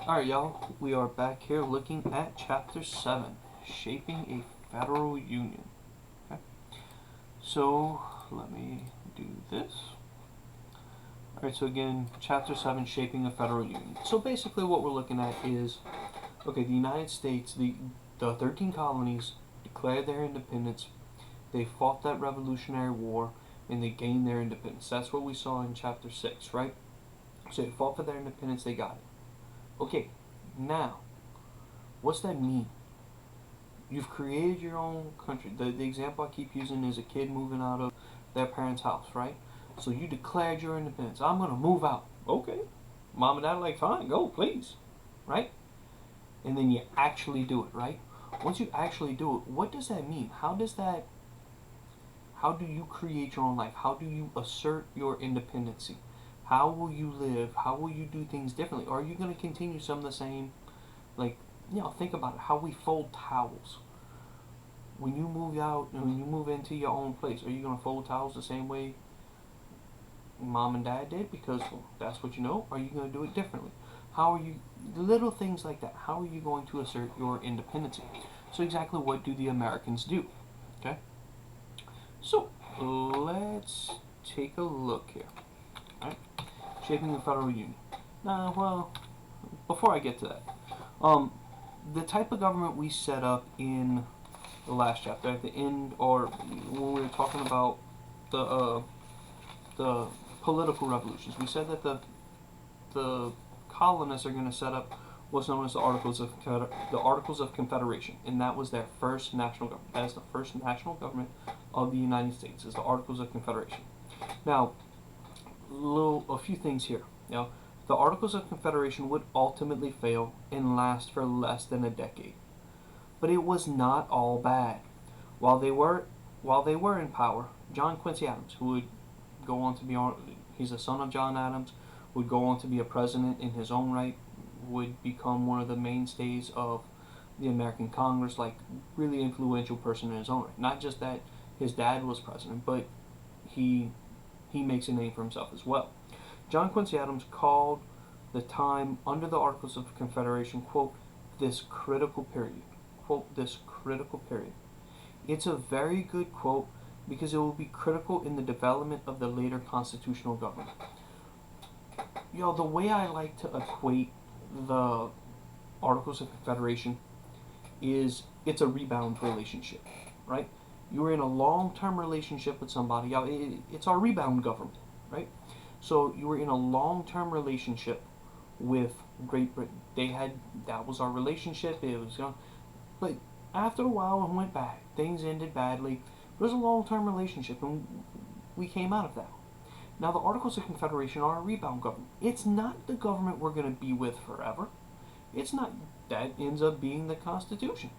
Alright, y'all, we are back here looking at Chapter 7, Shaping a Federal Union. Okay, so let me do this. Alright, so again, Chapter 7, Shaping a Federal Union. So basically what we're looking at is, okay, the United States, the 13 colonies declared their independence, they fought that Revolutionary War, and they gained their independence. That's what we saw in Chapter 6, right? So they fought for their independence, they got it. Okay, now, what's that mean? You've created your own country. The example I keep using is a kid moving out of their parents' house, right? So you declared your independence. I'm going to move out. Okay. Mom and dad are like, fine, go, please. Right? And then you actually do it, right? Once you actually do it, what does that mean? How do you create your own life? How do you assert your independency? How will you live? How will you do things differently? Or are you going to continue some of the same, like, think about it. How we fold towels. When you move out and when you move into your own place, are you going to fold towels the same way mom and dad did because that's what you know? Or are you going to do it differently? How are you, little things like that, how are you going to assert your independence? So exactly what do the Americans do? Okay, so let's take a look here. All right, shaping the federal union. Now, well, before I get to that, the type of government we set up in the last chapter at the end, or when we were talking about the political revolutions, we said that the colonists are going to set up what's known as the Articles of Confederation, and that was their first national government. That is the first national government of the United States. Is the Articles of Confederation. Now, a few things here. The Articles of Confederation would ultimately fail and last for less than a decade. But it was not all bad. While they were in power, John Quincy Adams, who would go on to be he's a son of John Adams, would go on to be a president in his own right, would become one of the mainstays of the American Congress, like really influential person in his own right. Not just that his dad was president, but he makes a name for himself as well. John Quincy Adams called the time under the Articles of Confederation, quote, this critical period. Quote, this critical period. It's a very good quote because it will be critical in the development of the later constitutional government. The way I like to equate the Articles of Confederation is it's a rebound relationship, right? You're in a long-term relationship with somebody. It's our rebound government, right? So you were in a long-term relationship with Great Britain. That was our relationship. It was but after a while it went bad. Things ended badly. It was a long-term relationship, and we came out of that. Now the Articles of Confederation are a rebound government. It's not the government we're going to be with forever. It's not that ends up being the Constitution.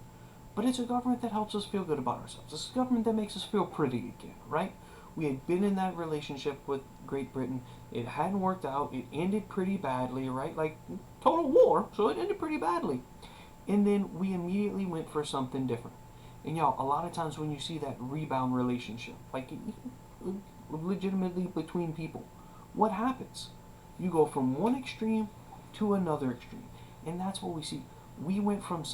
But it's a government that helps us feel good about ourselves. It's a government that makes us feel pretty again, right? We had been in that relationship with Great Britain. It hadn't worked out. It ended pretty badly, right? Like total war, so it ended pretty badly. And then we immediately went for something different. And a lot of times when you see that rebound relationship, like legitimately between people, what happens? You go from one extreme to another extreme. And that's what we see. We went from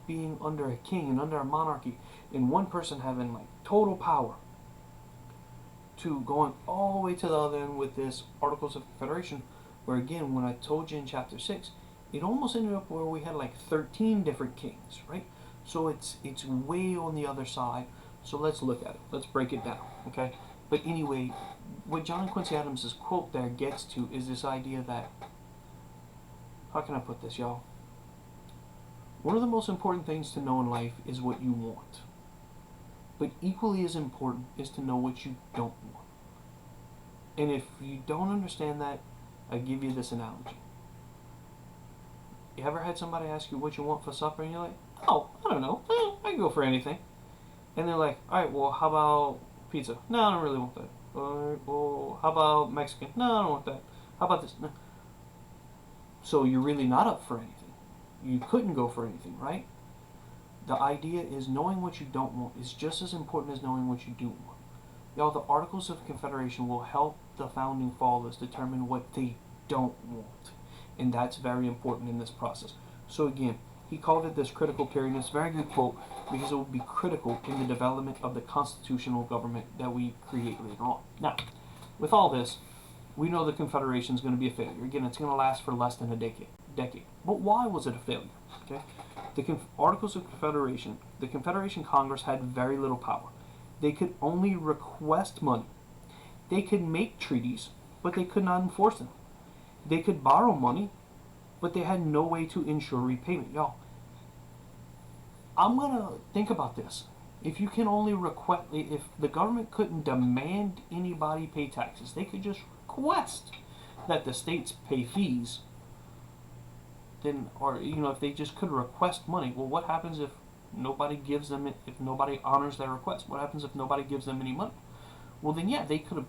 being under a king and under a monarchy and one person having like total power to going all the way to the other end with this Articles of Confederation, where again, when I told you in chapter 6, it almost ended up where we had like 13 different kings, right? So it's way on the other side. So let's look at it. Let's break it down, okay? But anyway, what John Quincy Adams' quote there gets to is this idea that, how can I put this, y'all? One of the most important things to know in life is what you want. But equally as important is to know what you don't want. And if you don't understand that, I give you this analogy. You ever had somebody ask you what you want for supper and you're like, oh, I don't know, I can go for anything. And they're like, alright, well, how about pizza? No, I don't really want that. Well, how about Mexican? No, I don't want that. How about this? No. So you're really not up for anything. You couldn't go for anything, right? The idea is knowing what you don't want is just as important as knowing what you do want. The Articles of Confederation will help the founding fathers determine what they don't want. And that's very important in this process. So again, he called it this critical period, and it's a very good quote because it will be critical in the development of the constitutional government that we create later on. Now, with all this, we know the Confederation is going to be a failure. Again, it's going to last for less than a decade. But why was it a failure? Okay, the Articles of Confederation, the Confederation Congress had very little power. They could only request money. They could make treaties, but they could not enforce them. They could borrow money, but they had no way to ensure repayment. Y'all, I'm going to think about this. If you can only request, if the government couldn't demand anybody pay taxes, they could just request that the states pay fees, then, or, if they just could request money, well, what happens if nobody gives them it, if nobody honors their request? What happens if nobody gives them any money? Well, then, yeah, they could have,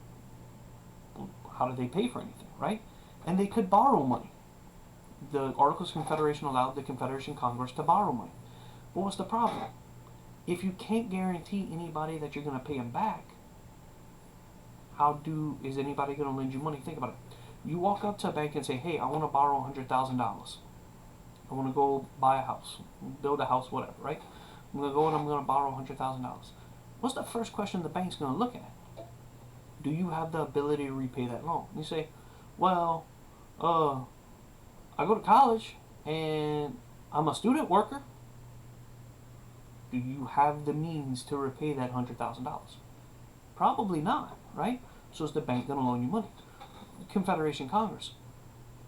well, how do they pay for anything, right? And they could borrow money. The Articles of Confederation allowed the Confederation Congress to borrow money. What was the problem? If you can't guarantee anybody that you're going to pay them back, is anybody going to lend you money? Think about it. You walk up to a bank and say, hey, I want to borrow $100,000. I want to go buy a house, build a house, whatever, right? I'm going to go and I'm going to borrow $100,000. What's the first question the bank's going to look at? Do you have the ability to repay that loan? You say, well, I go to college and I'm a student worker. Do you have the means to repay that $100,000? Probably not, right? So is the bank going to loan you money? Confederation Congress.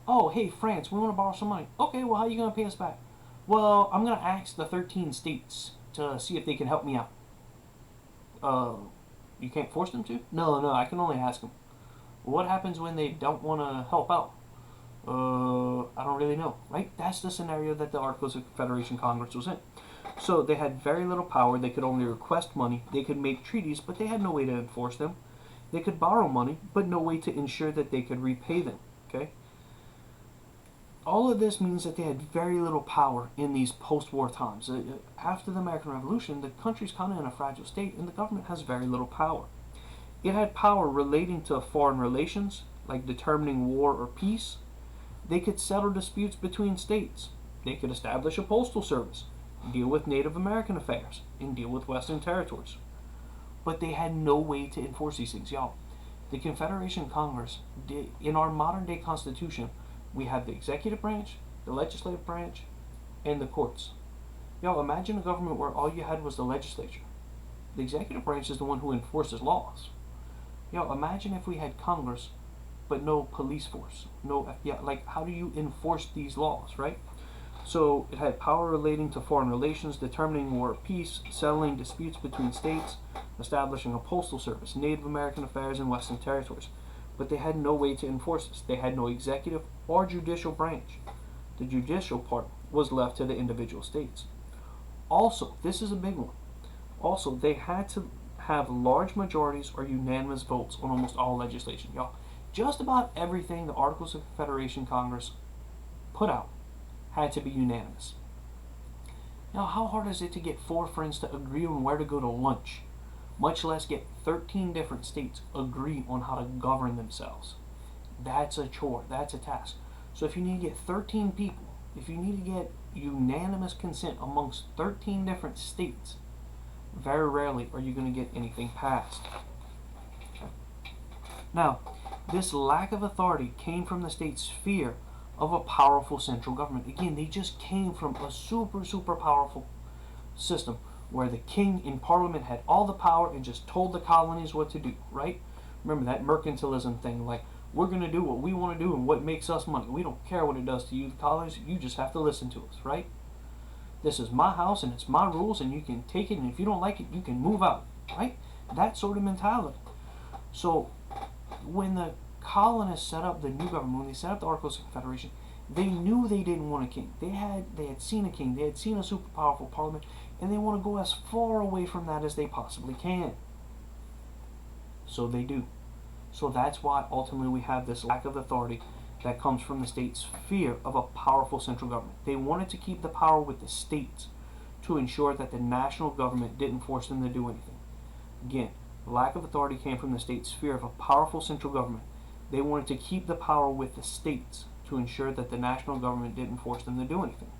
Oh, hey, France, we want to borrow some money. Okay, well, how are you going to pay us back? Well, I'm going to ask the 13 states to see if they can help me out. You can't force them to? No, I can only ask them. What happens when they don't want to help out? I don't really know, right? That's the scenario that the Articles of Confederation Congress was in. So they had very little power. They could only request money. They could make treaties, but they had no way to enforce them. They could borrow money, but no way to ensure that they could repay them, okay? All of this means that they had very little power in these post-war times. After the American Revolution, the country's kind of in a fragile state, and the government has very little power. It had power relating to foreign relations, like determining war or peace. They could settle disputes between states. They could establish a postal service, deal with Native American affairs, and deal with Western territories. But they had no way to enforce these things. Y'all, the Confederation Congress, in our modern day Constitution, we have the executive branch, the legislative branch, and the courts. Y'all, imagine a government where all you had was the legislature. The executive branch is the one who enforces laws. Y'all, imagine if we had Congress, but no police force, no FBI. Like, how do you enforce these laws, right? So it had power relating to foreign relations, determining war or peace, settling disputes between states, establishing a postal service, Native American affairs, and Western territories. But they had no way to enforce this. They had no executive or judicial branch. The judicial part was left to the individual states. Also, this is a big one. Also, they had to have large majorities or unanimous votes on almost all legislation. Y'all, just about everything the Articles of Confederation Congress put out had to be unanimous. Now, how hard is it to get 4 friends to agree on where to go to lunch, much less get 13 different states agree on how to govern themselves? That's a chore. That's a task. So if you need to get 13 people, if you need to get unanimous consent amongst 13 different states, very rarely are you going to get anything passed. Okay. Now, this lack of authority came from the state's fear of a powerful central government. Again, they just came from a super powerful system where the king in parliament had all the power and just told the colonies what to do, right? Remember that mercantilism thing, like, we're going to do what we want to do and what makes us money. We don't care what it does to you, the colonies. You just have to listen to us, right? This is my house and it's my rules and you can take it, and if you don't like it, you can move out, right? That sort of mentality. So when the colonists set up the new government, when they set up the Articles of Confederation, they knew they didn't want a king. They had seen a king, they had seen a super powerful parliament, and they want to go as far away from that as they possibly can. So they do. So that's why ultimately we have this lack of authority that comes from the state's fear of a powerful central government. They wanted to keep the power with the states to ensure that the national government didn't force them to do anything. Again, the lack of authority came from the state's fear of a powerful central government. They wanted to keep the power with the states to to ensure that the national government didn't force them to do anything.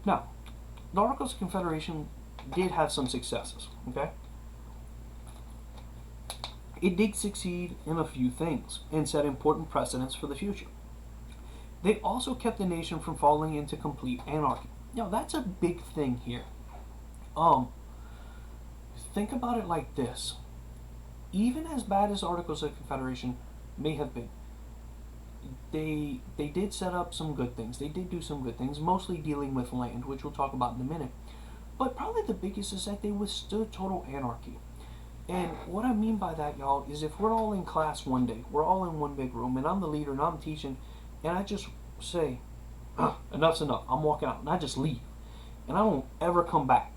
Now, the Articles of Confederation did have some successes, okay? It did succeed in a few things and set important precedents for the future. They also kept the nation from falling into complete anarchy. Now, that's a big thing here. Think about it like this. Even as bad as Articles of Confederation may have been, they did set up some good things. They did do some good things, mostly dealing with land, which we'll talk about in a minute. But probably the biggest is that they withstood total anarchy. And what I mean by that, y'all, is if we're all in class one day, we're all in one big room, and I'm the leader and I'm teaching, and I just say, enough's enough, I'm walking out, and I just leave, and I don't ever come back,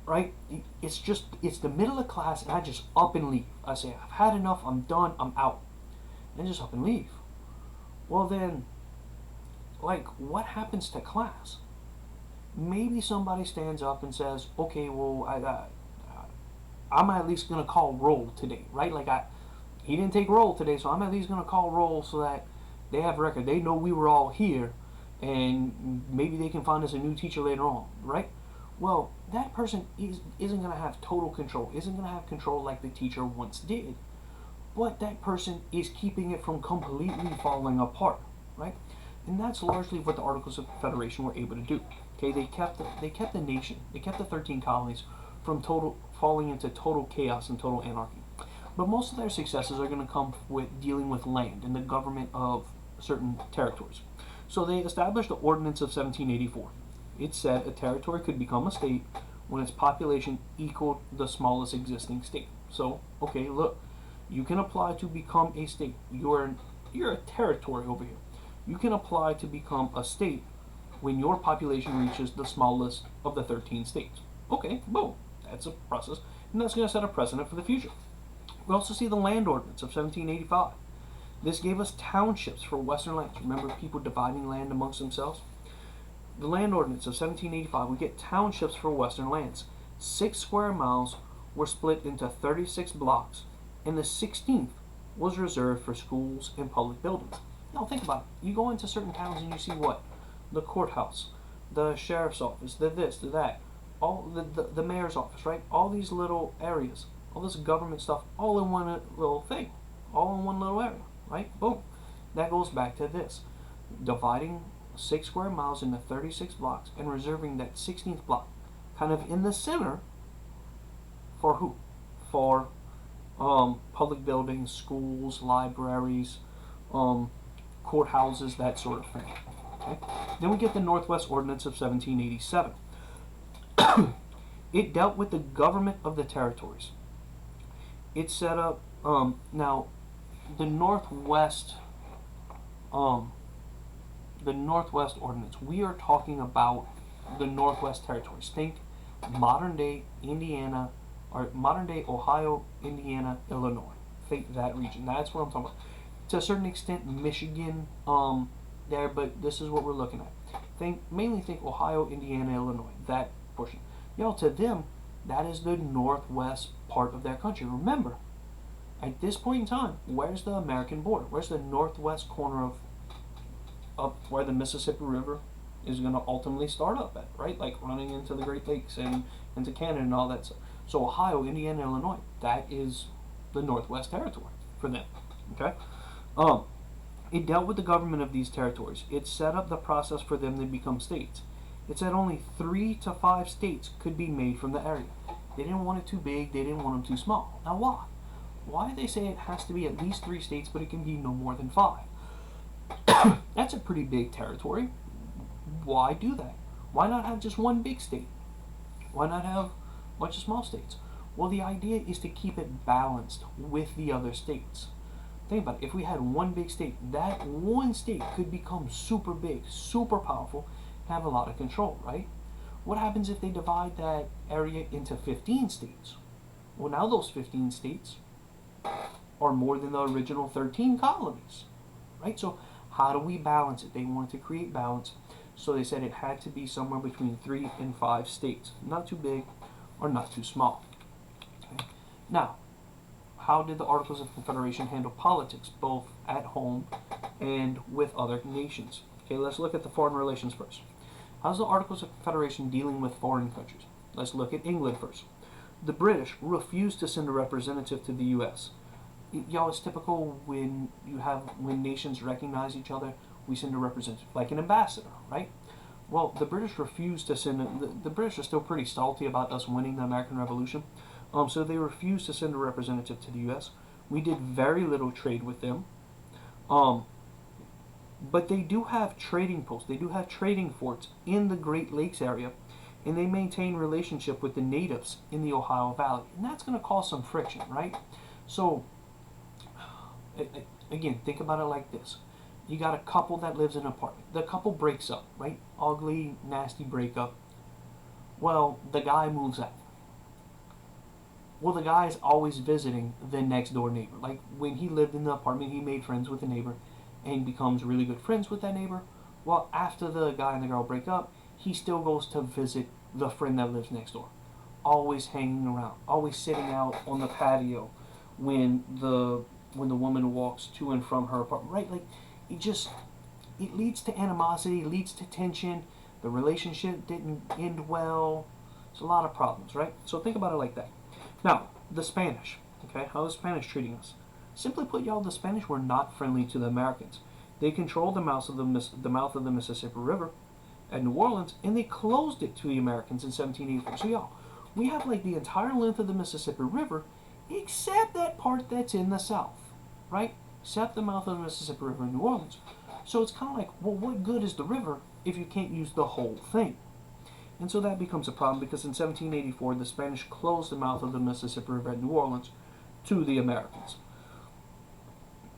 right? It's the middle of class, and I just up and leave. I say, I've had enough, I'm done, I'm out, and just up and leave. Well then, like, what happens to class? Maybe somebody stands up and says, okay, well, I'm at least going to call roll today, right? Like, he didn't take roll today, so I'm at least going to call roll so that they have record. They know we were all here, and maybe they can find us a new teacher later on, right? Well, that person isn't going to have total control, isn't going to have control like the teacher once did, but that person is keeping it from completely falling apart, right? And that's largely what the Articles of Confederation were able to do. Okay, they kept the nation, they kept the 13 colonies from falling into total chaos and total anarchy. But most of their successes are going to come with dealing with land and the government of certain territories. So they established the Ordinance of 1784. It said a territory could become a state when its population equaled the smallest existing state. So, okay, look, you can apply to become a state. You're a territory over here. You can apply to become a state when your population reaches the smallest of the 13 states. Okay, boom. That's a process, and that's going to set a precedent for the future. We also see the Land Ordinance of 1785. This gave us townships for western lands. Remember people dividing land amongst themselves? The Land Ordinance of 1785, we get townships for western lands. 6 square miles were split into 36 blocks, and the 16th was reserved for schools and public buildings. Now think about it. You go into certain towns and you see what? The courthouse, the sheriff's office, the this, the that, all the mayor's office, right? All these little areas, all this government stuff, all in one little thing, all in one little area, right? Boom. That goes back to this. Dividing 6 square miles into 36 blocks and reserving that 16th block kind of in the center for who? For public buildings, schools, libraries, courthouses, that sort of thing. Okay? Then we get the Northwest Ordinance of 1787. It dealt with the government of the territories. It set up now the Northwest Ordinance. We are talking about the Northwest Territories. Think modern day Indiana, or modern day Ohio, Indiana, Illinois. Think that region. That's what I'm talking about. To a certain extent, Michigan there, but this is what we're looking at. Mainly think Ohio, Indiana, Illinois. That portion. To them, that is the northwest part of their country. Remember, at this point in time, where's the American border? Where's the northwest corner of where the Mississippi River is going to ultimately start up at, right? Like running into the Great Lakes and into Canada and all that stuff. So Ohio, Indiana, Illinois, that is the Northwest Territory for them. Okay? It dealt with the government of these territories. It set up the process for them to become states. It said only 3 to 5 states could be made from the area. They didn't want it too big, they didn't want them too small. Now why? Why do they say it has to be at least 3 states, but it can be no more than 5? That's a pretty big territory. Why do that? Why not have just one big state? Why not have a bunch of small states? Well, the idea is to keep it balanced with the other states. Think about it. If we had one big state, that one state could become super big, super powerful, have a lot of control, right? What happens if they divide that area into 15 states? Well, now those 15 states are more than the original 13 colonies, right? So how do we balance it? They wanted to create balance, so they said it had to be somewhere between 3 and 5 states. Not too big or not too small. Okay. Now, how did the Articles of Confederation handle politics, both at home and with other nations. Okay, let's look at the foreign relations first. How's the Articles of Confederation dealing with foreign countries? Let's look at England first. The British refused to send a representative to the U.S. Y'all, it's typical when nations recognize each other, we send a representative, like an ambassador, right? Well, the British refused to send. The British are still pretty salty about us winning the American Revolution, so they refused to send a representative to the U.S. We did very little trade with them, but they do have trading posts. They do have trading forts in the Great Lakes area, and they maintain relationship with the natives in the Ohio Valley, and that's going to cause some friction, right? So, again, think about it like this. You got a couple that lives in an apartment. The couple breaks up, right? Ugly, nasty breakup. Well, the guy moves out. Well, the guy is always visiting the next door neighbor. Like when he lived in the apartment, he made friends with the neighbor and becomes really good friends with that neighbor. Well, after the guy and the girl break up, he still goes to visit the friend that lives next door. Always hanging around, always sitting out on the patio when the woman walks to and from her apartment, right? Like, it leads to animosity, leads to tension. The relationship didn't end well. There's a lot of problems, right? So think about it like that. Now, the Spanish, okay? How is the Spanish treating us? Simply put, y'all, the Spanish were not friendly to the Americans. They controlled the mouth of the Mississippi River at New Orleans, and they closed it to the Americans in 1784. So, y'all, we have like the entire length of the Mississippi River, except that part that's in the south, right? Except the mouth of the Mississippi River in New Orleans. So it's kind of like, well, what good is the river if you can't use the whole thing? And so that becomes a problem because in 1784, the Spanish closed the mouth of the Mississippi River at New Orleans to the Americans.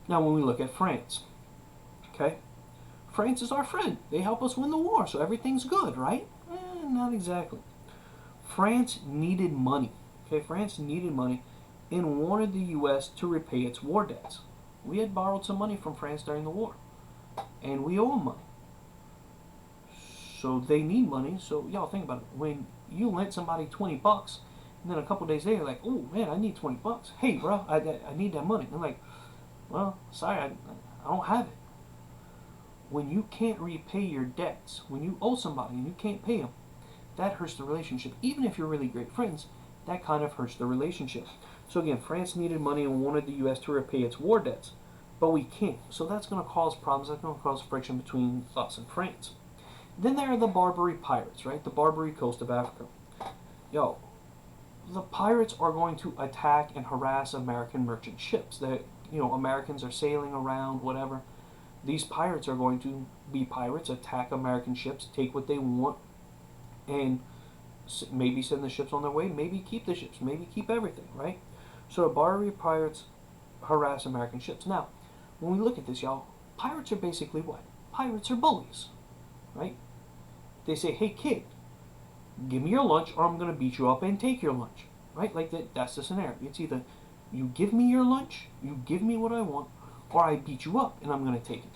Now, when we look at France, okay, France is our friend. They help us win the war, so everything's good, right? Not exactly. France needed money. Okay, France needed money and wanted the U.S. to repay its war debts. We had borrowed some money from France during the war, and we owe them money. So they need money. So y'all think about it. When you lent somebody $20, and then a couple days later, like, oh man, I need $20. Hey, bro, I need that money. And they're like, well, sorry, I don't have it. When you can't repay your debts, when you owe somebody and you can't pay them, that hurts the relationship. Even if you're really great friends, that kind of hurts the relationship. So again, France needed money and wanted the U.S. to repay its war debts, but we can't. So that's going to cause problems. That's going to cause friction between us and France. Then there are the Barbary pirates, right? The Barbary coast of Africa. Yo, the pirates are going to attack and harass American merchant ships. That, Americans are sailing around, whatever. These pirates are going to be pirates, attack American ships, take what they want, and maybe send the ships on their way, maybe keep the ships, maybe keep everything, right? So the Barbary pirates harass American ships. Now, when we look at this, y'all, pirates are basically what? Pirates are bullies, right? They say, hey kid, give me your lunch or I'm going to beat you up and take your lunch, right? Like that's the scenario. It's either you give me your lunch, you give me what I want, or I beat you up and I'm going to take it.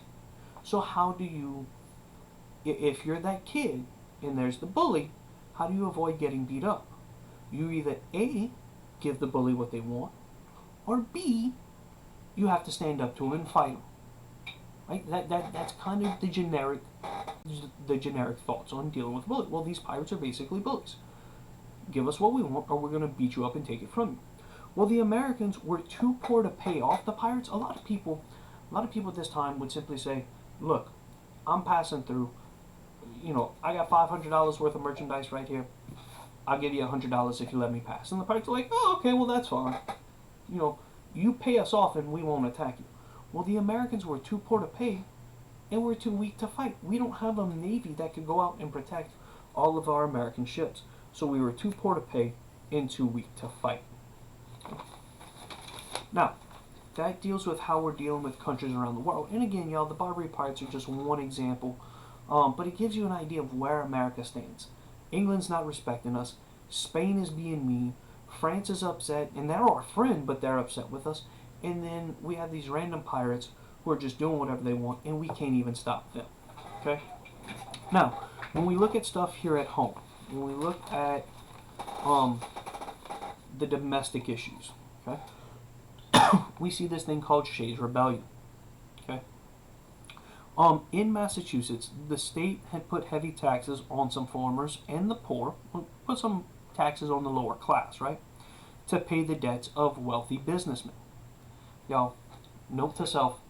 So how do you, if you're that kid and there's the bully, how do you avoid getting beat up? You either A, give the bully what they want, or B, you have to stand up to him and fight him. Right? That's kind of the generic thoughts on dealing with bullies. Well, these pirates are basically bullies. Give us what we want, or we're going to beat you up and take it from you. Well, the Americans were too poor to pay off the pirates. A lot of people at this time would simply say, look, I'm passing through. I got $500 worth of merchandise right here. I'll give you $100 if you let me pass. And the pirates are like, oh, okay, well, that's fine. You pay us off and we won't attack you. Well, the Americans were too poor to pay and we're too weak to fight. We don't have a navy that could go out and protect all of our American ships. So we were too poor to pay and too weak to fight. Now, that deals with how we're dealing with countries around the world. And again, y'all, the Barbary pirates are just one example. But it gives you an idea of where America stands. England's not respecting us. Spain is being mean. France is upset, and they're our friend, but they're upset with us. And then we have these random pirates who are just doing whatever they want, and we can't even stop them. Okay? Now, when we look at stuff here at home, when we look at the domestic issues, okay, we see this thing called Shays' Rebellion. Okay? In Massachusetts, the state had put heavy taxes on some farmers and the poor, put some taxes on the lower class, right, to pay the debts of wealthy businessmen. Y'all, note to self,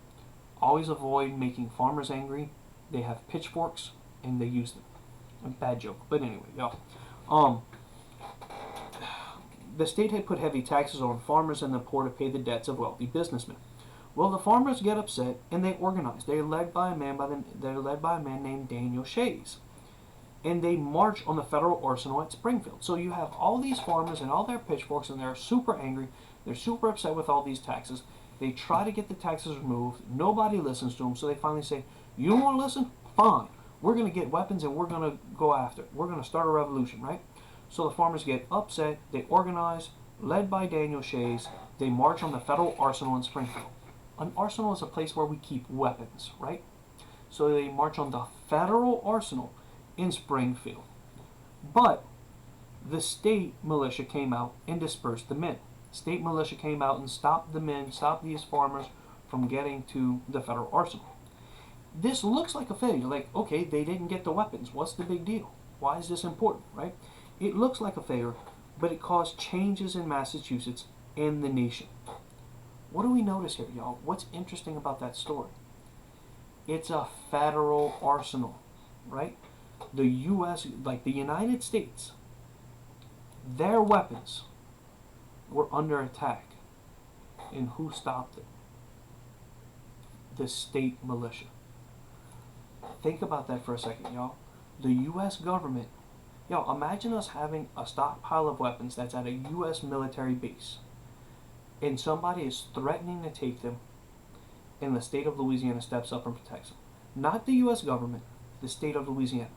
always avoid making farmers angry. They have pitchforks and they use them. A bad joke, but anyway, y'all. The state had put heavy taxes on farmers and the poor to pay the debts of wealthy businessmen. Well, the farmers get upset and they organize. They're led by a man named Daniel Shays, and they march on the federal arsenal at Springfield. So you have all these farmers and all their pitchforks, and they're super angry. They're super upset with all these taxes. They try to get the taxes removed. Nobody listens to them, so they finally say, "You want to listen? Fine. We're going to get weapons and we're going to go after it. We're going to start a revolution," right? So the farmers get upset. They organize, led by Daniel Shays. They march on the federal arsenal in Springfield. An arsenal is a place where we keep weapons, right? So they march on the federal arsenal in Springfield. But the state militia came out and dispersed the men. State militia came out and stopped the men, stopped these farmers from getting to the federal arsenal. This looks like a failure. Like, okay, they didn't get the weapons. What's the big deal? Why is this important, right? It looks like a failure, but it caused changes in Massachusetts and the nation. What do we notice here, y'all? What's interesting about that story? It's a federal arsenal, right? The U.S., like the United States, their weapons were under attack. And who stopped it? The state militia. Think about that for a second, y'all. The U.S. government, y'all, imagine us having a stockpile of weapons that's at a U.S. military base, and somebody is threatening to take them, and the state of Louisiana steps up and protects them. Not the U.S. government, the state of Louisiana.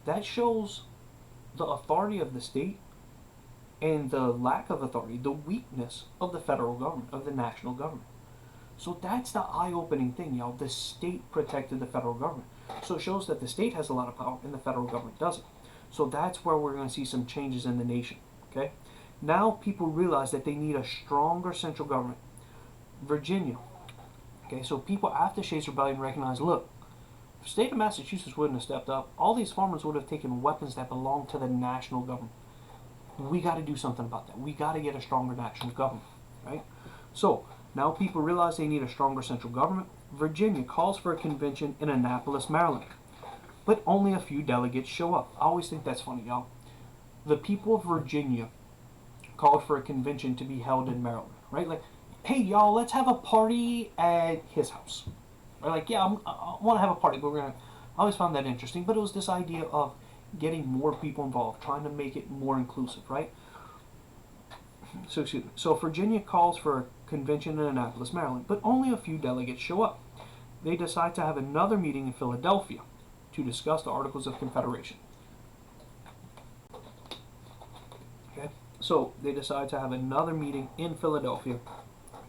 That shows the authority of the state and the lack of authority, the weakness of the federal government, of the national government. So that's the eye-opening thing, y'all. The state protected the federal government. So it shows that the state has a lot of power and the federal government doesn't. So that's where we're going to see some changes in the nation, okay? Now people realize that they need a stronger central government. Virginia, okay, so people after Shays' Rebellion recognized, look, if the state of Massachusetts wouldn't have stepped up, all these farmers would have taken weapons that belong to the national government. We got to do something about that. We got to get a stronger national government, right? So now people realize they need a stronger central government. Virginia calls for a convention in Annapolis, Maryland, but only a few delegates show up. I always think that's funny, y'all. The people of Virginia called for a convention to be held in Maryland, right? Like, hey, y'all, let's have a party at his house. Or like, yeah, I want to have a party, but I always found that interesting. But it was this idea of getting more people involved, trying to make it more inclusive, right? So, excuse me. So Virginia calls for a convention in Annapolis, Maryland, but only a few delegates show up. They decide to have another meeting in Philadelphia to discuss the Articles of Confederation. Okay? So they decide to have another meeting in Philadelphia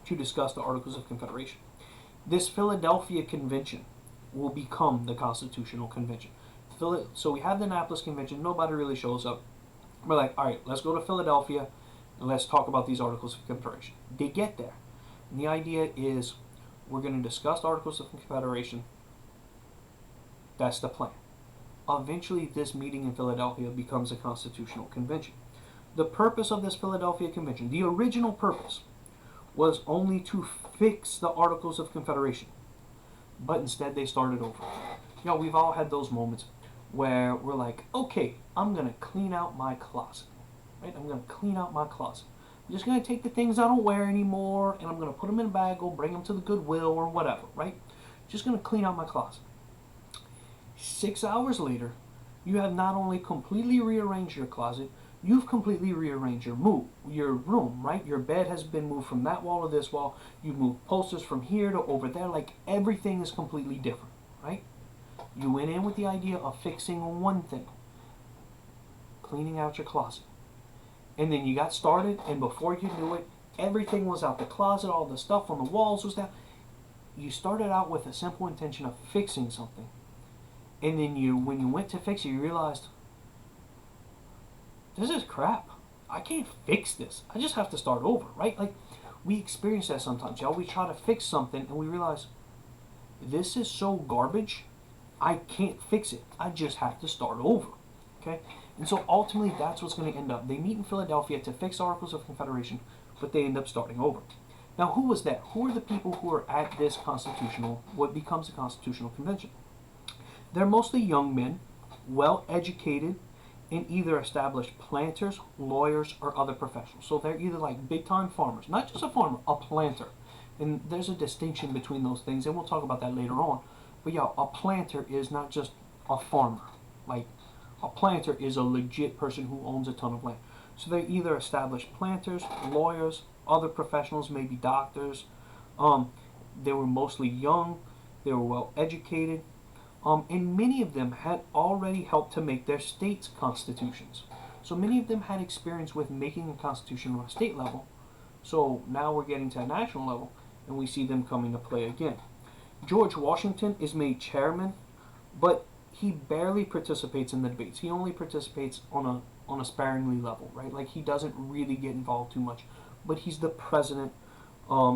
to discuss the Articles of Confederation. This Philadelphia Convention will become the Constitutional Convention. So we have the Annapolis Convention. Nobody really shows up. We're like, all right, let's go to Philadelphia and let's talk about these Articles of Confederation. They get there. And the idea is we're going to discuss the Articles of Confederation. That's the plan. Eventually, this meeting in Philadelphia becomes a Constitutional Convention. The purpose of this Philadelphia Convention, the original purpose, was only to fix the Articles of Confederation. But instead, they started over. You know, we've all had those moments where we're like, okay, I'm going to clean out my closet. Right? I'm going to clean out my closet. I'm just going to take the things I don't wear anymore, and I'm going to put them in a bag or bring them to the Goodwill or whatever, right? Just going to clean out my closet. 6 hours later, you have not only completely rearranged your closet, you've completely rearranged your room, right? Your bed has been moved from that wall to this wall. You've moved posters from here to over there. Like, everything is completely different, right? You went in with the idea of fixing one thing, cleaning out your closet. And then you got started, and before you knew it, everything was out the closet, all the stuff on the walls was down. You started out with a simple intention of fixing something. And then when you went to fix it, you realized, this is crap. I can't fix this. I just have to start over, right? Like, we experience that sometimes, y'all. We try to fix something, and we realize, this is so garbage, I can't fix it. I just have to start over. Okay? And so ultimately, that's what's going to end up. They meet in Philadelphia to fix Articles of Confederation, but they end up starting over. Now, who was that? Who are the people who are at this what becomes a constitutional convention? They're mostly young men, well educated, and either established planters, lawyers, or other professionals. So they're either like big time farmers, not just a farmer, a planter. And there's a distinction between those things, and we'll talk about that later on. But yeah, a planter is not just a farmer. Like, a planter is a legit person who owns a ton of land. So they're either established planters, lawyers, other professionals, maybe doctors. They were mostly young, they were well educated, and many of them had already helped to make their states' constitutions. So many of them had experience with making a constitution on a state level. So now we're getting to a national level, and we see them coming to play again. George Washington is made chairman, but he barely participates in the debates. He only participates on a sparingly level, right? Like, he doesn't really get involved too much. But he's the president,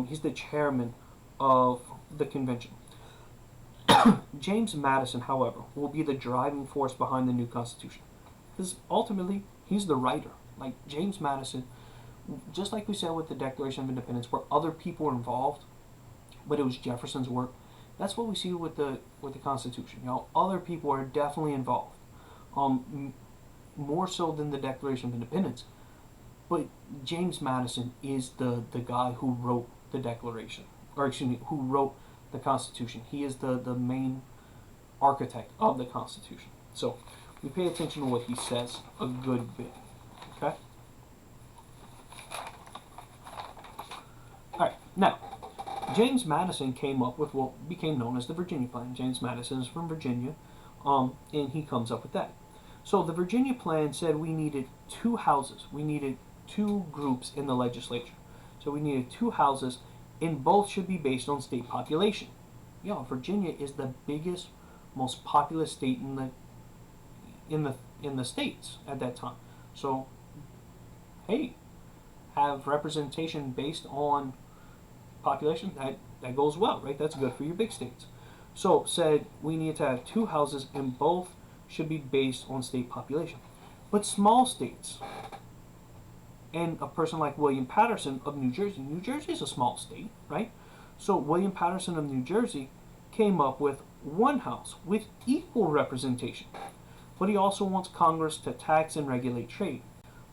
he's the chairman of the convention. James Madison, however, will be the driving force behind the new Constitution. Because ultimately, he's the writer. Like, James Madison, just like we said with the Declaration of Independence, where other people were involved, but it was Jefferson's work, that's what we see with the Constitution. You know, other people are definitely involved, more so than the Declaration of Independence. But James Madison is the guy who wrote the Declaration, or excuse me, who wrote the Constitution. He is the main architect of the Constitution. So we pay attention to what he says a good bit. Okay? Alright, now, James Madison came up with what became known as the Virginia Plan. James Madison is from Virginia, and he comes up with that. So the Virginia Plan said we needed two houses. We needed two groups in the legislature. So we needed two houses, and both should be based on state population. Yeah, Virginia is the biggest, most populous state in the states at that time. So, hey, have representation based on population, that goes well, right? That's good for your big states. So said we need to have two houses, and both should be based on state population. But small states, and a person like William Patterson of New Jersey is a small state, right? So William Patterson of New Jersey came up with one house with equal representation. But he also wants Congress to tax and regulate trade.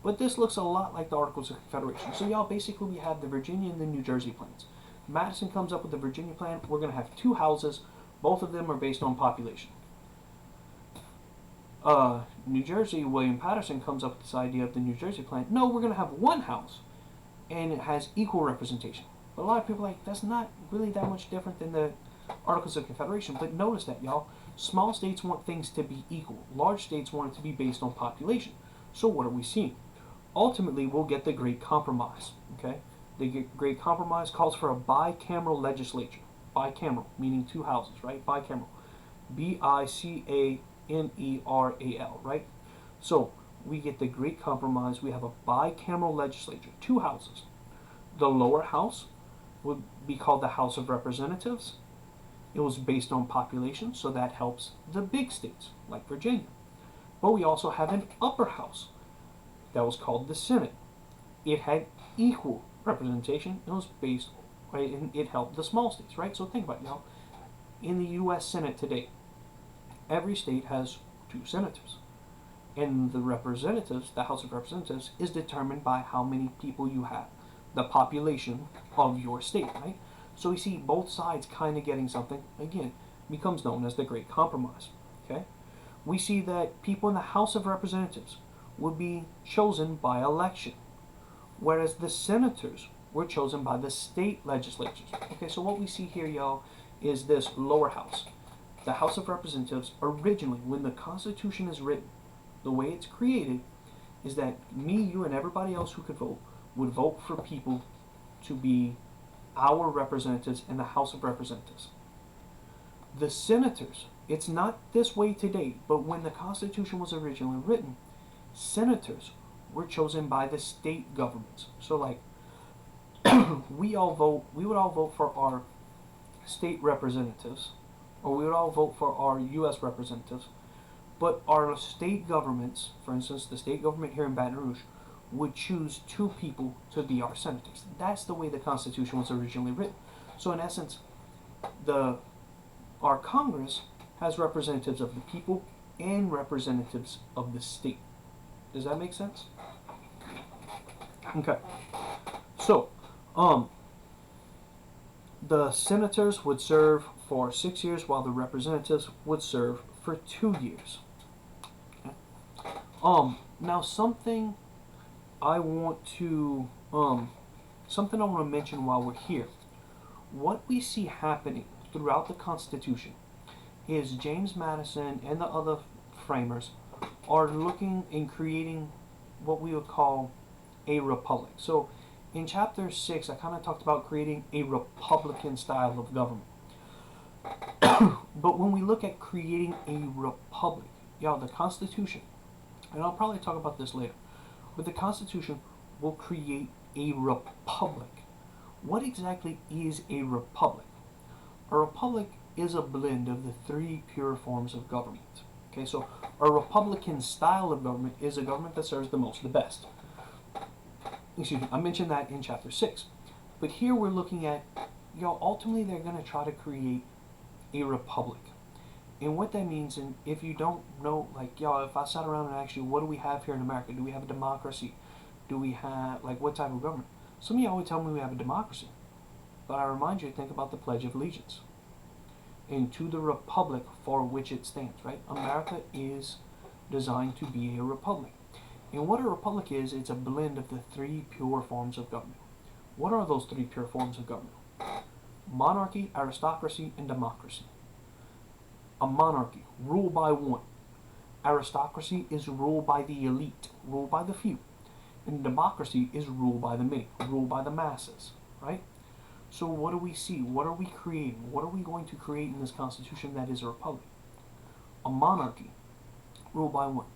But this looks a lot like the Articles of Confederation. So y'all, basically we have the Virginia and the New Jersey plans. Madison comes up with the Virginia plan. We're going to have two houses. Both of them are based on population. New Jersey, William Patterson comes up with this idea of the New Jersey plan. No, we're going to have one house, and it has equal representation. But a lot of people are like, that's not really that much different than the Articles of Confederation. But notice that, y'all. Small states want things to be equal. Large states want it to be based on population. So what are we seeing? Ultimately, we'll get the Great Compromise. Okay, the Great Compromise calls for a bicameral legislature. Bicameral, meaning two houses, right? Bicameral. Bicameral, right? So we get the Great Compromise. We have a bicameral legislature, two houses. The lower house would be called the House of Representatives. It was based on population, so that helps the big states, like Virginia. But we also have an upper house that was called the Senate. It had equal representation. It was based, right, and it helped the small states, right? So think about it, y'all. In the U.S. Senate today, every state has two senators. And the representatives, the House of Representatives, is determined by how many people you have, the population of your state, right? So we see both sides kind of getting something, again, becomes known as the Great Compromise, okay? We see that people in the House of Representatives would be chosen by election, whereas the senators were chosen by the state legislatures. Okay, so what we see here, y'all, is this lower house. The House of Representatives, originally, when the Constitution is written, the way it's created is that me, you, and everybody else who could vote would vote for people to be our representatives in the House of Representatives. The senators, it's not this way today, but when the Constitution was originally written, senators were chosen by the state governments. So like, we would all vote for our state representatives, or we would all vote for our U.S. representatives, but our state governments, for instance, the state government here in Baton Rouge, would choose two people to be our senators. That's the way the Constitution was originally written. So in essence, our Congress has representatives of the people and representatives of the state. Does that make sense? Okay. So, the senators would serve for 6 years, while the representatives would serve for 2 years. Okay. Now something I want to mention while we're here. What we see happening throughout the Constitution is James Madison and the other framers are looking and creating what we would call a republic. So in chapter 6, I kind of talked about creating a republican style of government. But when we look at creating a republic, the Constitution, and I'll probably talk about this later, but the Constitution will create a republic. What exactly is a republic? A republic is a blend of the three pure forms of government. Okay, so a republican style of government is a government that serves the most, the best. Excuse me, I mentioned that in chapter 6. But here we're looking at, ultimately they're going to try to create a republic. And what that means, and if you don't know, if I sat around and asked you, what do we have here in America? Do we have a democracy? Do we have, what type of government? Some of y'all would tell me we have a democracy. But I remind you to think about the Pledge of Allegiance. And to the republic for which it stands, right? America is designed to be a republic. And what a republic is, it's a blend of the three pure forms of government. What are those three pure forms of government? Monarchy, aristocracy, and democracy. A monarchy, ruled by one. Aristocracy is ruled by the elite, ruled by the few. And democracy is ruled by the many, ruled by the masses, right? So what do we see? What are we creating? What are we going to create in this Constitution that is a republic? A monarchy, ruled by one.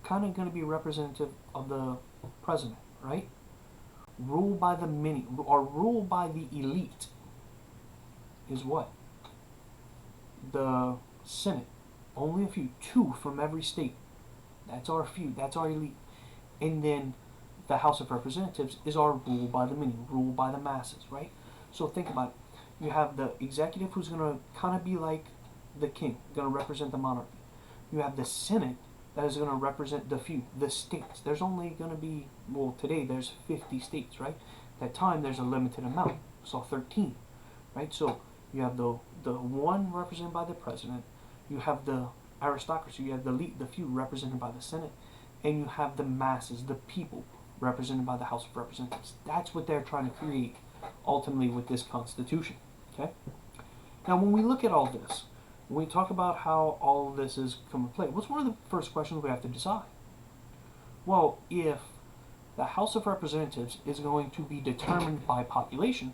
Kind of going to be representative of the president, right? Ruled by the many, or ruled by the elite, is what? The Senate. Only a few, 2 from every state. That's our few, that's our elite. And then the House of Representatives is our ruled by the many, ruled by the masses, right? So think about it. You have the executive who's going to kind of be like the king, going to represent the monarchy. You have the Senate that is going to represent the few, the states. There's only going to be, today there's 50 states, right? At that time there's a limited amount, so 13, right? So you have the one represented by the president, you have the aristocracy, you have the elite, the few represented by the Senate, and you have the masses, the people, represented by the House of Representatives. That's what they're trying to create ultimately with this Constitution. Okay? Now when we look at all this, when we talk about how all of this is come to play, what's one of the first questions we have to decide? Well, if the House of Representatives is going to be determined by population,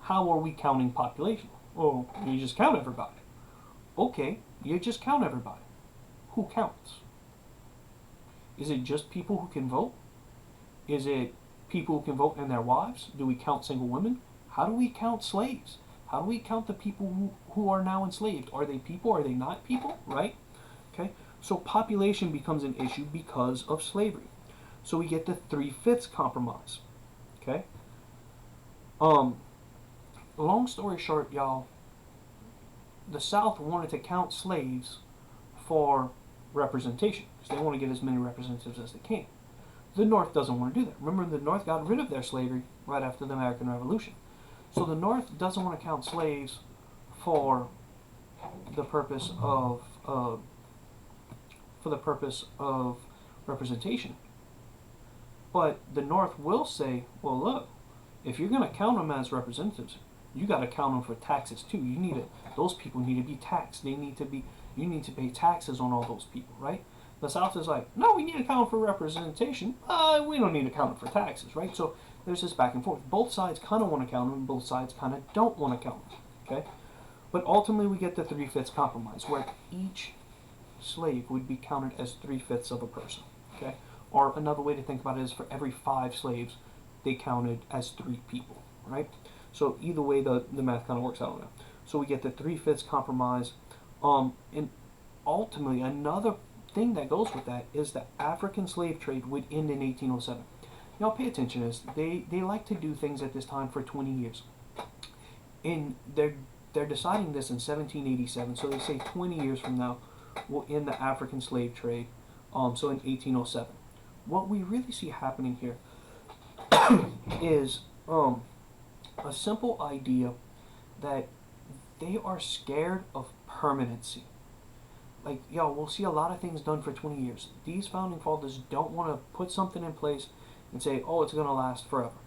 how are we counting population? Well, you just count everybody. Okay, you just count everybody. Who counts? Is it just people who can vote? Is it people who can vote and their wives? Do we count single women? How do we count slaves? How do we count the people who are now enslaved? Are they people? Are they not people? Right? Okay. So population becomes an issue because of slavery. So we get the 3/5 compromise. Okay. Long story short, y'all, the South wanted to count slaves for representation because they want to get as many representatives as they can. The North doesn't want to do that. Remember, the North got rid of their slavery right after the American Revolution. So the North doesn't want to count slaves for the purpose of representation. But the North will say, well, look, if you're going to count them as representatives, you got to count them for taxes too. Those people need to be taxed. You need to pay taxes on all those people, right? The South is like, no, we need to count for representation. We don't need to count them for taxes, right? So there's this back and forth. Both sides kind of want to count them, both sides kind of don't want to count them, okay? But ultimately we get the 3/5 compromise, where each slave would be counted as 3/5 of a person, okay? Or another way to think about it is for every 5 slaves, they counted as 3 people, right? So either way, the math kind of works out on that. So we get the 3/5 compromise. And ultimately, another thing that goes with that is the African slave trade would end in 1807. Y'all pay attention to this. They like to do things at this time for 20 years. And they're deciding this in 1787. So they say 20 years from now will end the African slave trade. So in 1807. What we really see happening here is a simple idea that they are scared of permanency. Like, yo, we'll see a lot of things done for 20 years. These founding fathers don't want to put something in place and say, oh, it's going to last forever.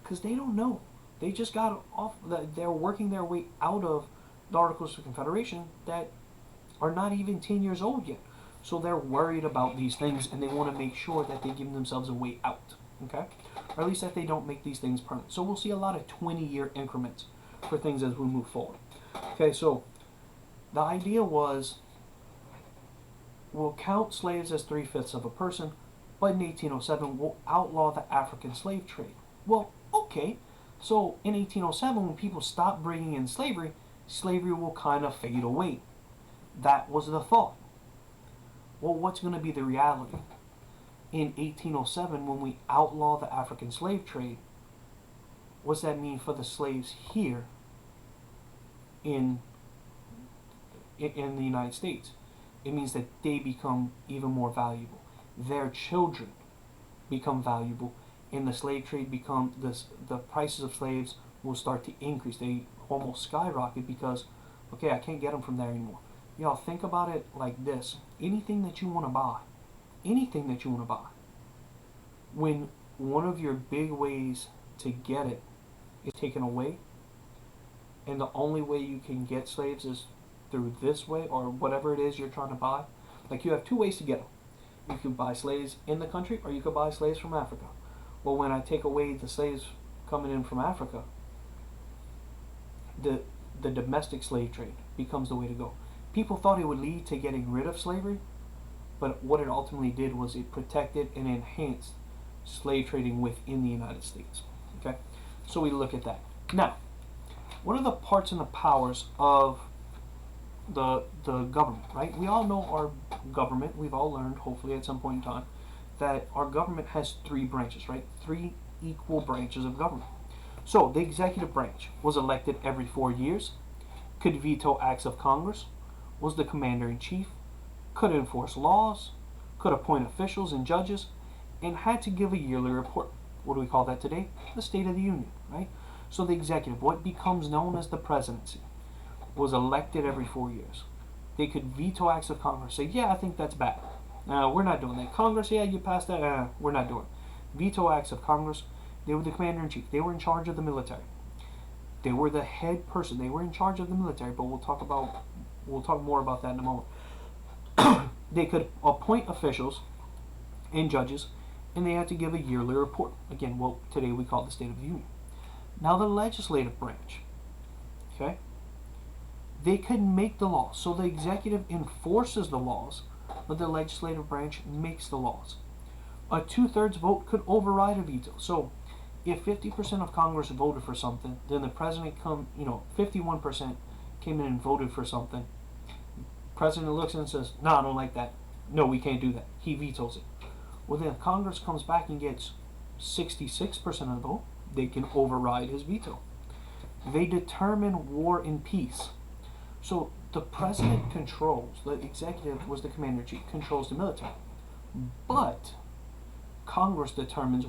Because they don't know. They just got off, they're working their way out of the Articles of Confederation that are not even 10 years old yet. So they're worried about these things, and they want to make sure that they give themselves a way out. Okay? Or at least that they don't make these things permanent. So we'll see a lot of 20-year increments for things as we move forward. Okay, so the idea was we'll count slaves as 3/5 of a person, but in 1807 we'll outlaw the African slave trade. Well, okay, so in 1807 when people stop bringing in slavery, slavery will kind of fade away. That was the thought. Well, what's going to be the reality? In 1807 when we outlaw the African slave trade, what's that mean for the slaves here in the United States? It means that they become even more valuable. Their children become valuable, and the slave trade become the prices of slaves will start to increase. They almost skyrocket because, okay, I can't get them from there anymore. Y'all think about it like this: anything that you want to buy, when one of your big ways to get it is taken away, and the only way you can get slaves is through this way or whatever it is you're trying to buy. Like, you have two ways to get them. You can buy slaves in the country, or you could buy slaves from Africa. Well, when I take away the slaves coming in from Africa, the domestic slave trade becomes the way to go. People thought it would lead to getting rid of slavery, but what it ultimately did was it protected and enhanced slave trading within the United States. Okay, so we look at that. Now, what are the parts and the powers of the government, right? We all know our government. We've all learned, hopefully at some point in time, that our government has three branches, right? Three equal branches of government. So the executive branch was elected every 4 years, could veto acts of Congress, was the commander-in-chief, could enforce laws, could appoint officials and judges, and had to give a yearly report. What do we call that today? The State of the Union, right? So the executive, what becomes known as the presidency, was elected every 4 years. They could veto acts of Congress, say, yeah, I think that's bad. We're not doing that. Congress, yeah, you passed that. We're not doing it. Veto acts of Congress. They were the commander-in-chief. They were in charge of the military. They were the head person. They were in charge of the military, but we'll talk more about that in a moment. They could appoint officials and judges, and they had to give a yearly report. Again, what today we call the State of the Union. Now the legislative branch, okay? They could make the laws. So the executive enforces the laws, but the legislative branch makes the laws. A 2/3 vote could override a veto. So if 50% of Congress voted for something, then the president 51% came in and voted for something. President looks and says, no, I don't like that. No, we can't do that. He vetoes it. Well, then if Congress comes back and gets 66% of the vote, they can override his veto. They determine war and peace. So the president controls, the executive was the commander-in-chief, controls the military. But Congress determines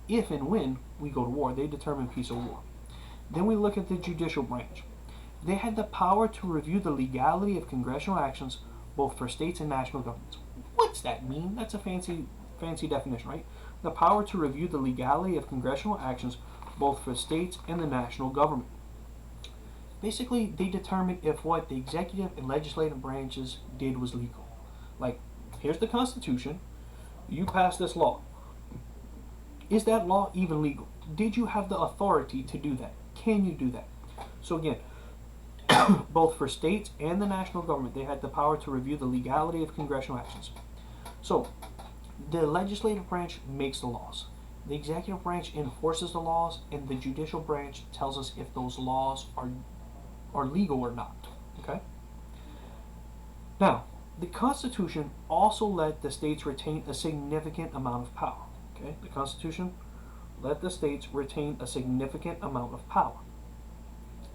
if and when we go to war. They determine peace or war. Then we look at the judicial branch. They had the power to review the legality of congressional actions both for states and national governments. What's that mean? That's a fancy definition, right? The power to review the legality of congressional actions both for states and the national government. Basically, they determine if what the executive and legislative branches did was legal. Like, here's the Constitution. You passed this law. Is that law even legal? Did you have the authority to do that? Can you do that? So again, both for states and the national government, they had the power to review the legality of congressional actions. So, the legislative branch makes the laws. The executive branch enforces the laws, and the judicial branch tells us if those laws are are legal or not. Okay. Now, the Constitution also let the states retain a significant amount of power. Okay, the Constitution let the states retain a significant amount of power.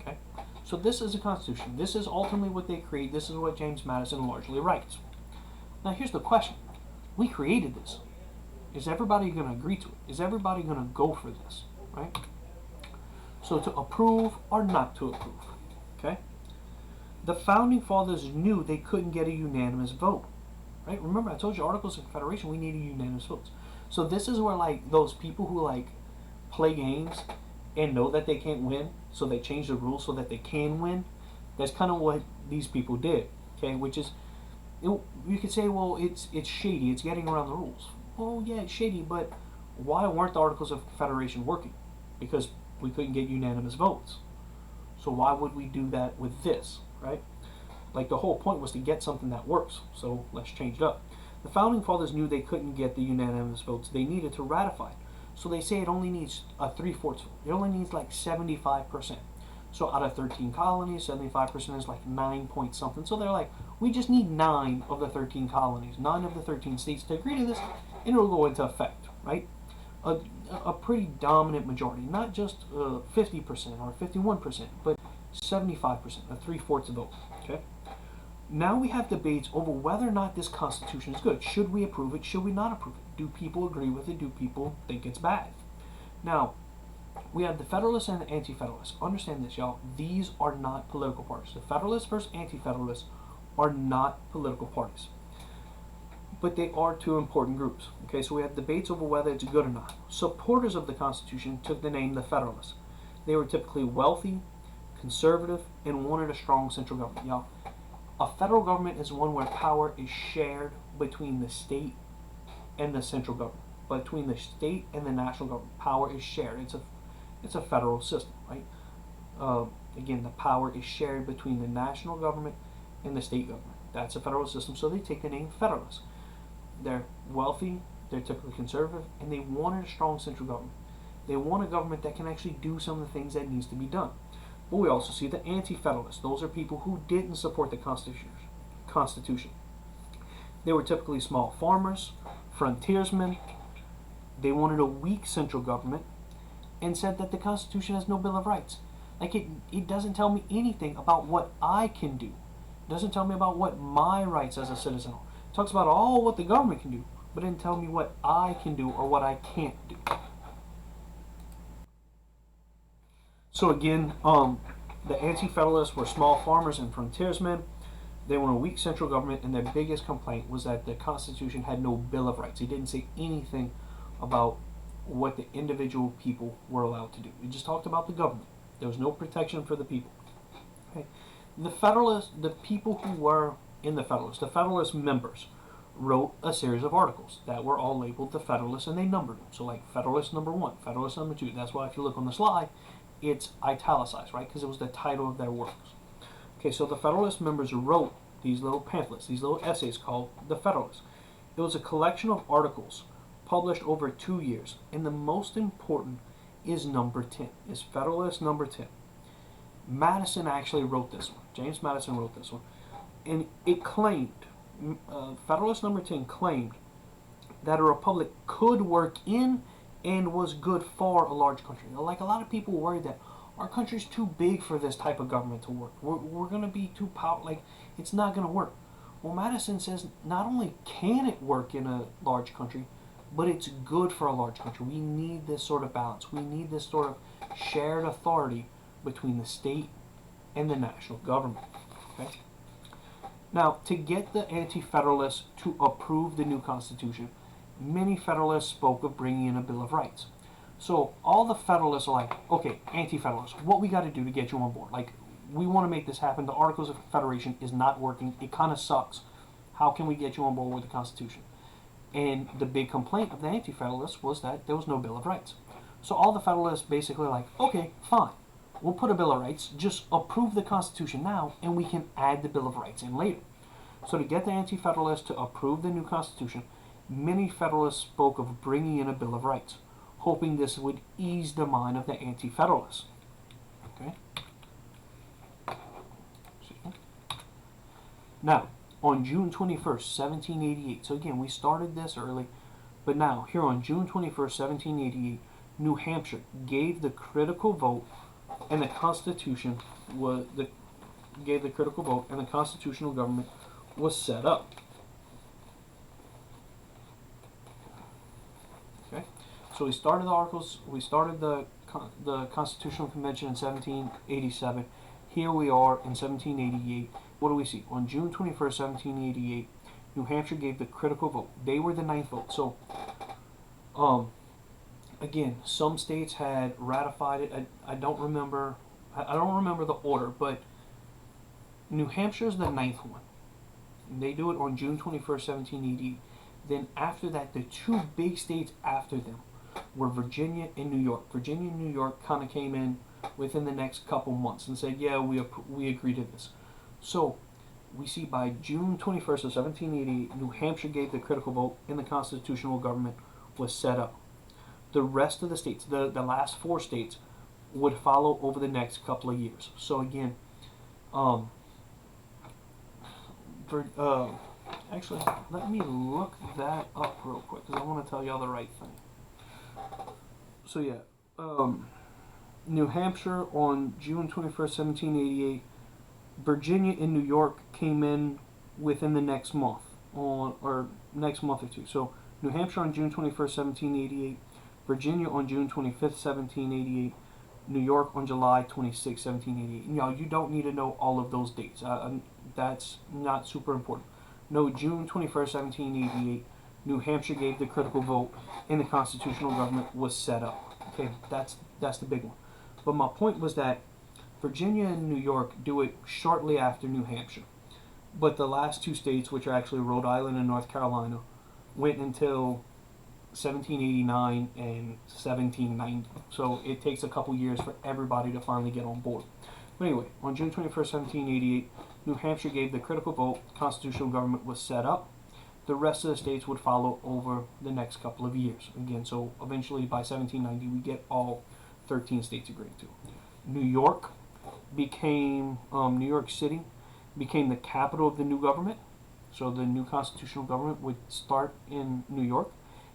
Okay, so this is the Constitution. This is ultimately what they create. This is what James Madison largely writes. Now, here's the question: we created this. Is everybody going to agree to it? Is everybody going to go for this? Right? So to approve or not to approve. Okay. The founding fathers knew they couldn't get a unanimous vote, right? Remember, I told you Articles of Confederation, we needed unanimous votes. So this is where, like, those people who, like, play games and know that they can't win, so they change the rules so that they can win. That's kind of what these people did, okay? Which is, you could say, well, it's shady, it's getting around the rules. Well, yeah, it's shady, but why weren't the Articles of Confederation working? Because we couldn't get unanimous votes. So why would we do that with this? Right? Like, the whole point was to get something that works, so let's change it up. The founding fathers knew they couldn't get the unanimous votes they needed to ratify it. So they say it only needs a 3/4 vote. It only needs like 75%. So out of 13 colonies, 75% is like 9 point something. So they're like, we just need 9 of the 13 colonies, 9 of the 13 states to agree to this, and it'll go into effect, right? A pretty dominant majority, not just 50% or 51%, but 75%, a 3/4 vote. Okay. Now we have debates over whether or not this Constitution is good. Should we approve it? Should we not approve it? Do people agree with it? Do people think it's bad? Now, we have the Federalists and the Anti-Federalists. Understand this, y'all. These are not political parties. The Federalists versus Anti-Federalists are not political parties, but they are two important groups. Okay, so we have debates over whether it's good or not. Supporters of the Constitution took the name the Federalists. They were typically wealthy, conservative, and wanted a strong central government. Y'all, a federal government is one where power is shared between the state and the central government. Between the state and the national government, power is shared. It's a federal system, right? Again, the power is shared between the national government and the state government. That's a federal system, so they take the name Federalists. They're wealthy, they're typically conservative, and they wanted a strong central government. They want a government that can actually do some of the things that needs to be done. But we also see the Anti-Federalists. Those are people who didn't support the Constitution. They were typically small farmers, frontiersmen. They wanted a weak central government and said that the Constitution has no Bill of Rights. Like, it doesn't tell me anything about what I can do. It doesn't tell me about what my rights as a citizen are. It talks about all what the government can do, but it didn't tell me what I can do or what I can't do. So again, the Anti-Federalists were small farmers and frontiersmen. They wanted a weak central government, and their biggest complaint was that the Constitution had no Bill of Rights. It didn't say anything about what the individual people were allowed to do. It just talked about the government. There was no protection for the people. Okay. The Federalists, the people who were in the Federalist members, wrote a series of articles that were all labeled the Federalists, and they numbered them. So like Federalist number 1, Federalist number 2. That's why if you look on the slide, it's italicized, right? Because it was the title of their works. Okay, so the Federalist members wrote these little pamphlets, these little essays called the Federalists. It was a collection of articles published over 2 years, and the most important is number 10. Is Federalist number 10. Madison actually wrote this one. James Madison wrote this one, and it claimed, Federalist number 10 claimed that a republic could work in and was good for a large country. Like, a lot of people worried that our country's too big for this type of government to work. We're going to be too powerful. Like, it's not going to work. Well, Madison says not only can it work in a large country, but it's good for a large country. We need this sort of balance. We need this sort of shared authority between the state and the national government. Okay? Now, to get the Anti-Federalists to approve the new Constitution, many Federalists spoke of bringing in a Bill of Rights. So all the Federalists are like, okay, Anti-Federalists, what we got to do to get you on board? Like, we want to make this happen. The Articles of Confederation is not working. It kind of sucks. How can we get you on board with the Constitution? And the big complaint of the Anti-Federalists was that there was no Bill of Rights. So all the Federalists basically are like, okay, fine. We'll put a Bill of Rights. Just approve the Constitution now, and we can add the Bill of Rights in later. So to get the Anti-Federalists to approve the new Constitution, many Federalists spoke of bringing in a Bill of Rights, hoping this would ease the mind of the Anti-Federalists. Okay. Now, on June 21st, 1788, so again, we started this early, but now, here on June 21st, 1788, New Hampshire gave the critical vote, and the Constitution was the gave the critical vote, and the constitutional government was set up. Okay, so we started the articles. We started the Constitutional Convention in 1787. Here we are in 1788. What do we see? On June 21st, 1788, New Hampshire gave the critical vote. They were the ninth vote. So, again, some states had ratified it. I don't remember. I don't remember the order, but New Hampshire is the ninth one. They do it on June 21st, 1788. Then after that, the two big states after them were Virginia and New York. Virginia and New York kind of came in within the next couple months and said, yeah, we agree to this. So we see by June 21st of 1788, New Hampshire gave the critical vote and the constitutional government was set up. The rest of the states, the last four states, would follow over the next couple of years. So again, actually, let me look that up real quick because I want to tell y'all the right thing. So yeah, New Hampshire on June 21st, 1788. Virginia and New York came in within the next month, or next month or two. So New Hampshire on June 21st, 1788. Virginia on June 25th, 1788. New York on July 26th, 1788. You know, you don't need to know all of those dates. That's not super important. No, June 21st, 1788, New Hampshire gave the critical vote and the constitutional government was set up. Okay, that's the big one. But my point was that Virginia and New York do it shortly after New Hampshire. But the last two states, which are actually Rhode Island and North Carolina, went until 1789 and 1790. So it takes a couple years for everybody to finally get on board. But anyway, on June 21st, 1788, New Hampshire gave the critical vote, constitutional government was set up. The rest of the states would follow over the next couple of years. Again, so eventually by 1790, we get all 13 states agreeing to. New York became, New York City became the capital of the new government. So the new constitutional government would start in New York.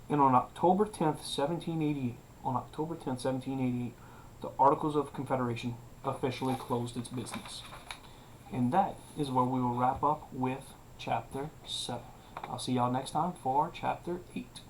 And on October 10th, 1788, the Articles of Confederation officially closed its business. And that is where we will wrap up with Chapter 7. I'll see y'all next time for Chapter 8.